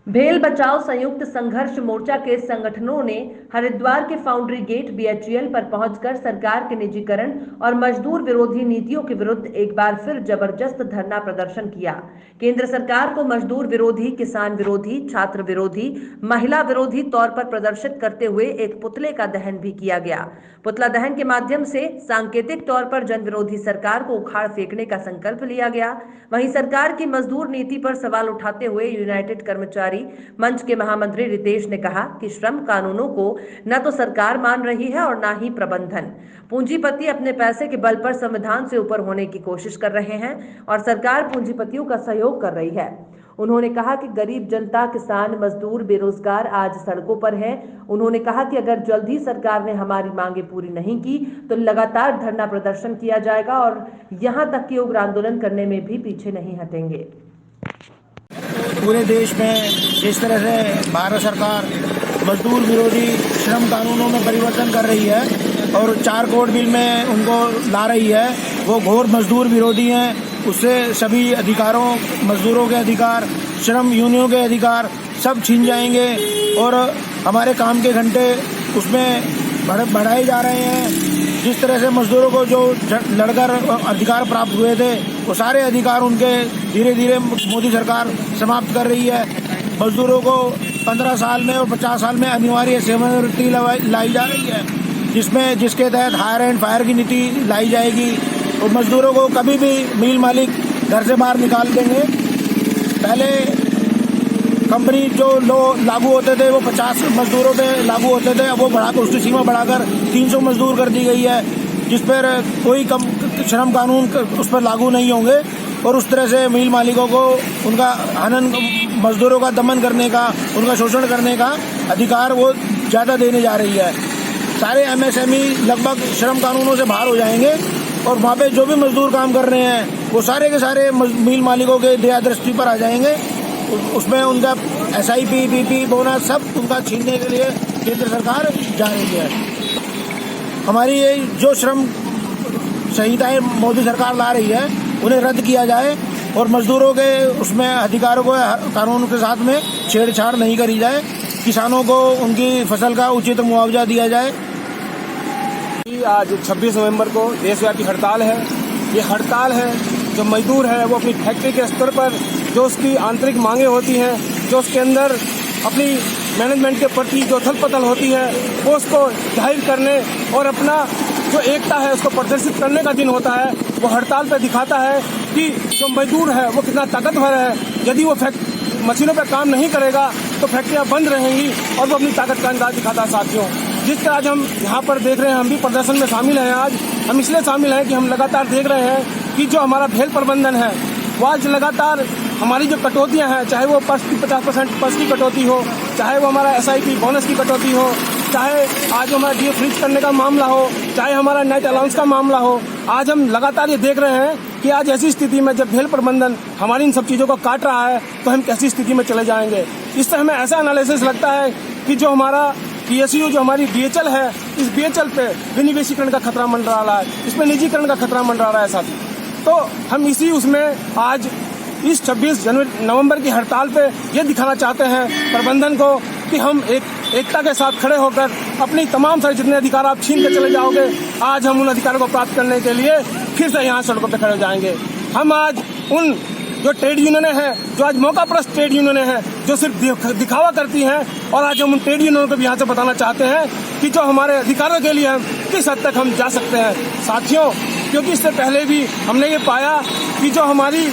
भेल बचाओ संयुक्त संघर्ष मोर्चा के संगठनों ने हरिद्वार के फाउंड्री गेट बीएचईएल पर पहुंचकर सरकार के निजीकरण और मजदूर विरोधी नीतियों के विरुद्ध एक बार फिर जबरदस्त धरना प्रदर्शन किया। केंद्र सरकार को मजदूर विरोधी, किसान विरोधी, छात्र विरोधी, महिला विरोधी तौर पर प्रदर्शित करते हुए एक पुतले का दहन भी किया गया। पुतला दहन के माध्यम से सांकेतिक तौर पर जन विरोधी सरकार को उखाड़ फेंकने का संकल्प लिया गया। वहीं सरकार की मजदूर नीति पर सवाल उठाते हुए यूनाइटेड कर्मचारी मंच के महामंत्री रितेश ने कहा कि श्रम कानूनों को न तो सरकार मान रही है और न ही प्रबंधन। पूंजीपति अपने पैसे के बल पर संविधान से ऊपर होने की कोशिश कर रहे हैं और सरकार पूंजीपतियों का सहयोग कर रही है। उन्होंने कहा कि गरीब जनता, किसान, मजदूर, बेरोजगार आज सड़कों पर हैं। उन्होंने कहा कि अगर जल्द ही सरकार ने हमारी मांगे पूरी नहीं की तो लगातार धरना प्रदर्शन किया जाएगा और यहां तक कि उग्र आंदोलन करने में भी पीछे नहीं हटेंगे। पूरे देश में जिस तरह से भारत सरकार मजदूर विरोधी श्रम कानूनों में परिवर्तन कर रही है और 4 कोड बिल में उनको ला रही है, वो घोर मजदूर विरोधी हैं। उससे सभी अधिकारों, मजदूरों के अधिकार, श्रम यूनियनों के अधिकार सब छीन जाएंगे और हमारे काम के घंटे उसमें बढ़ाए जा रहे हैं। जिस तरह से मजदूरों को जो लड़कर अधिकार प्राप्त हुए थे, वो सारे अधिकार उनके धीरे धीरे मोदी सरकार समाप्त कर रही है। मजदूरों को 15 साल में और 50 साल में अनिवार्य सेवानिवृत्ति लाई जा रही है, जिसके तहत हायर एंड फायर की नीति लाई जाएगी और मजदूरों को कभी भी मिल मालिक घर से बाहर निकाल देंगे। पहले कंपनी जो लागू होते थे वो 50 मजदूरों पे लागू होते थे, अब वो बढ़ाकर उसकी सीमा बढ़ाकर 300 मजदूर कर दी गई है, जिस पर कोई श्रम कानून उस पर लागू नहीं होंगे और उस तरह से मिल मालिकों को उनका हनन, मजदूरों का दमन करने का, उनका शोषण करने का अधिकार वो ज़्यादा देने जा रही है। सारे एमएसएमई लगभग श्रम कानूनों से बाहर हो जाएंगे और वहाँ पे जो भी मजदूर काम कर रहे हैं वो सारे के सारे मिल मालिकों के दया दृष्टि पर आ जाएंगे। उसमें उनका SIP, BP, बोनस सब उनका छीनने के लिए केंद्र सरकार जा रही है। हमारी ये जो श्रम संहिताएं मोदी सरकार ला रही है उन्हें रद्द किया जाए और मजदूरों के उसमें अधिकारों को कानून के साथ में छेड़छाड़ नहीं करी जाए। किसानों को उनकी फसल का उचित मुआवजा दिया जाए। आज 26 नवंबर को देशव्यापी हड़ताल है। ये हड़ताल है जो मजदूर है वो अपनी फैक्ट्री के स्तर पर जो उसकी आंतरिक मांगे होती हैं, जो उसके अंदर अपनी मैनेजमेंट के प्रति जो थल पथल होती है वो उसको जाहिर करने और अपना जो एकता है उसको प्रदर्शित करने का दिन होता है। वो हड़ताल पर दिखाता है कि जो मजदूर है वो कितना ताकतवर है। यदि वो मशीनों पर काम नहीं करेगा तो फैक्ट्रियां बंद रहेंगी और वो अपनी ताकत का अंदाज दिखाता है। साथियों, जिस तरह आज हम यहाँ पर देख रहे हैं, हम भी प्रदर्शन में शामिल हैं। आज हम इसलिए शामिल हैं कि हम लगातार देख रहे हैं कि जो हमारा भेल प्रबंधन है वो आज लगातार हमारी जो कटौतियां हैं, चाहे वो 50% पर्स की कटौती हो, चाहे वो हमारा SIP बोनस की कटौती हो, चाहे आज हमारा DA फ्रीज करने का मामला हो, चाहे हमारा नेट अलाउंस का मामला हो, आज हम लगातार ये देख रहे हैं कि आज ऐसी स्थिति में जब भेल प्रबंधन हमारी इन सब चीज़ों को काट रहा है तो हम कैसी स्थिति में चले जाएंगे। इससे हमें ऐसा एनालिसिस लगता है कि जो हमारा PSU, जो हमारी BHL है, इस BHL पे विनिवेशीकरण का खतरा मंडरा रहा है, इसमें निजीकरण का खतरा मंडरा रहा है। साथी, तो हम इसी उसमें आज इस 26 नवंबर की हड़ताल पे ये दिखाना चाहते हैं प्रबंधन को कि हम एकता के साथ खड़े होकर अपनी तमाम सारे जितने अधिकार आप छीन के चले जाओगे, आज हम उन अधिकारों को प्राप्त करने के लिए फिर से यहाँ सड़कों पे खड़े हो जाएंगे। हम आज उन जो ट्रेड यूनियनें हैं, जो आज मौकाप्रस्त ट्रेड यूनियनें हैं, जो सिर्फ दिखावा करती हैं, और आज हम उन ट्रेड यूनियनों को भी यहाँ से बताना चाहते हैं कि जो हमारे अधिकारों के लिए हम किस हद तक हम जा सकते हैं। साथियों, क्योंकि इससे पहले भी हमने ये पाया कि जो हमारी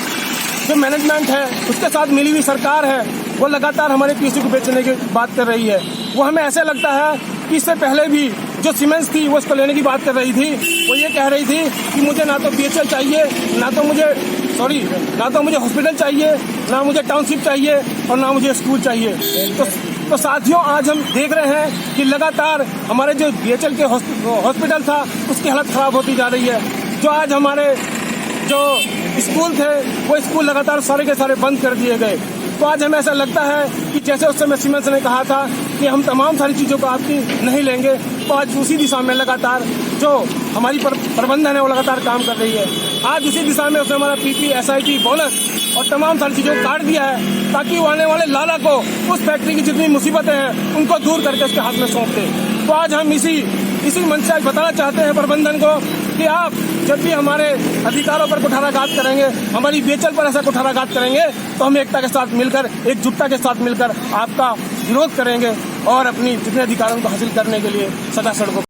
जो मैनेजमेंट है उसके साथ मिली हुई सरकार है वो लगातार हमारे PSU को बेचने की बात कर रही है। वो हमें ऐसे लगता है कि इससे पहले भी जो सीमेंस थी वो इसको लेने की बात कर रही थी। वो ये कह रही थी कि मुझे ना तो BHL चाहिए, ना तो मुझे हॉस्पिटल चाहिए, ना मुझे टाउनशिप चाहिए और ना मुझे स्कूल चाहिए। तो साथियों, आज हम देख रहे हैं कि लगातार हमारे जो BHL के हॉस्पिटल था उसकी हालत खराब होती जा रही है। जो आज हमारे जो स्कूल थे वो स्कूल लगातार सारे के सारे बंद कर दिए गए। तो आज हमें ऐसा लगता है कि जैसे उस समय सीमेंस ने कहा था कि हम तमाम सारी चीज़ों को आपकी नहीं लेंगे, तो आज उसी दिशा में लगातार जो हमारी प्रबंधन है वो लगातार काम कर रही है। आज उसी दिशा में उसने हमारा PP, SIP, बोनस और तमाम सारी चीज़ों को काट दिया है ताकि वो आने वाले लाला को उस फैक्ट्री की जितनी मुसीबतें हैं उनको दूर करके उसके हाथ में सौंप दें। तो आज हम इसी मंच से आज बताना चाहते हैं प्रबंधन को कि आप जब भी हमारे अधिकारों पर कुठाराघात करेंगे, हमारी बेचल पर ऐसा कुठाराघात करेंगे तो हम एकता के साथ मिलकर, एकजुटता के साथ मिलकर आपका विरोध करेंगे और अपनी जितने अधिकारों को हासिल करने के लिए सदा सड़कों